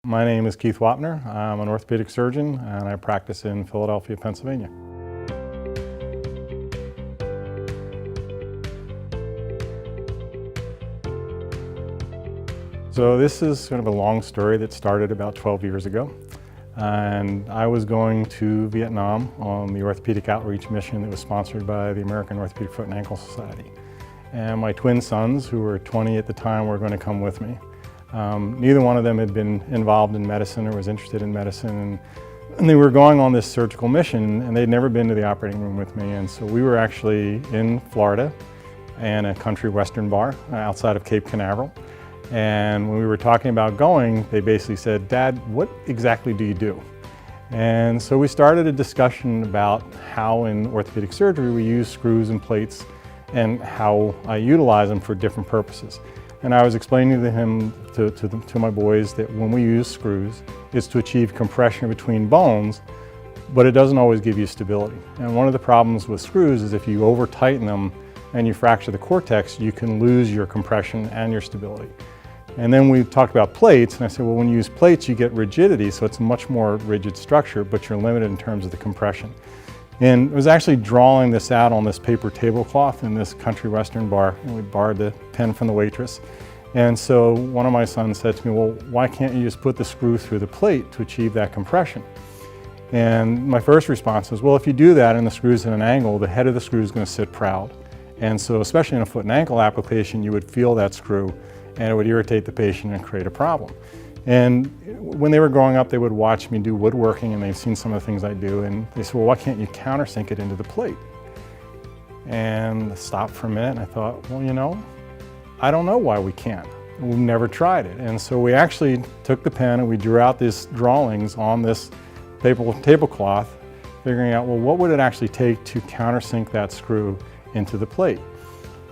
My name is Keith Wapner. I'm an orthopedic surgeon and I practice in Philadelphia, Pennsylvania. So this is sort of a long story that started about 12 years ago. And I was going to Vietnam on the orthopedic outreach mission that was sponsored by the American Orthopedic Foot and Ankle Society. And my twin sons, who were 20 at the time, were going to come with me. Neither one of them had been involved in medicine or was interested in medicine, and they were going on this surgical mission and they'd never been to the operating room with me. And so we were actually in Florida in a country western bar outside of Cape Canaveral. And when we were talking about going, they basically said, "Dad, what exactly do you do?" And so we started a discussion about how in orthopedic surgery we use screws and plates and how I utilize them for different purposes. And I was explaining to him, to my boys, that when we use screws, it's to achieve compression between bones, but it doesn't always give you stability. And one of the problems with screws is if you over tighten them and you fracture the cortex, you can lose your compression and your stability. And then we talked about plates, and I said, well, when you use plates, you get rigidity, so it's a much more rigid structure, but you're limited in terms of the compression. And I was actually drawing this out on this paper tablecloth in this country western bar, and we borrowed the pen from the waitress. And so one of my sons said to me, well, why can't you just put the screw through the plate to achieve that compression? And my first response was, well, if you do that and the screw's at an angle, the head of the screw is going to sit proud. And so especially in a foot and ankle application, you would feel that screw and it would irritate the patient and create a problem. And when they were growing up, they would watch me do woodworking and they've seen some of the things I do, and they said, well, why can't you countersink it into the plate? And I stopped for a minute and I thought, well, you know, I don't know why we can't. We've never tried it. And so we actually took the pen and we drew out these drawings on this tablecloth, figuring out, well, what would it actually take to countersink that screw into the plate?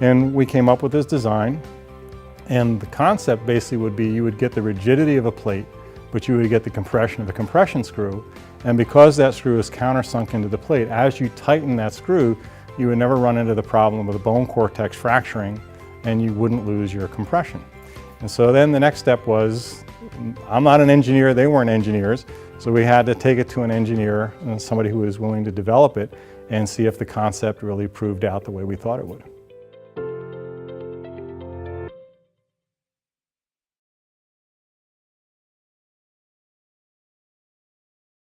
And we came up with this design. And the concept basically would be you would get the rigidity of a plate, but you would get the compression of the compression screw. And because that screw is countersunk into the plate, as you tighten that screw, you would never run into the problem of the bone cortex fracturing and you wouldn't lose your compression. And so then the next step was, I'm not an engineer, they weren't engineers, so we had to take it to an engineer, somebody who was willing to develop it and see if the concept really proved out the way we thought it would.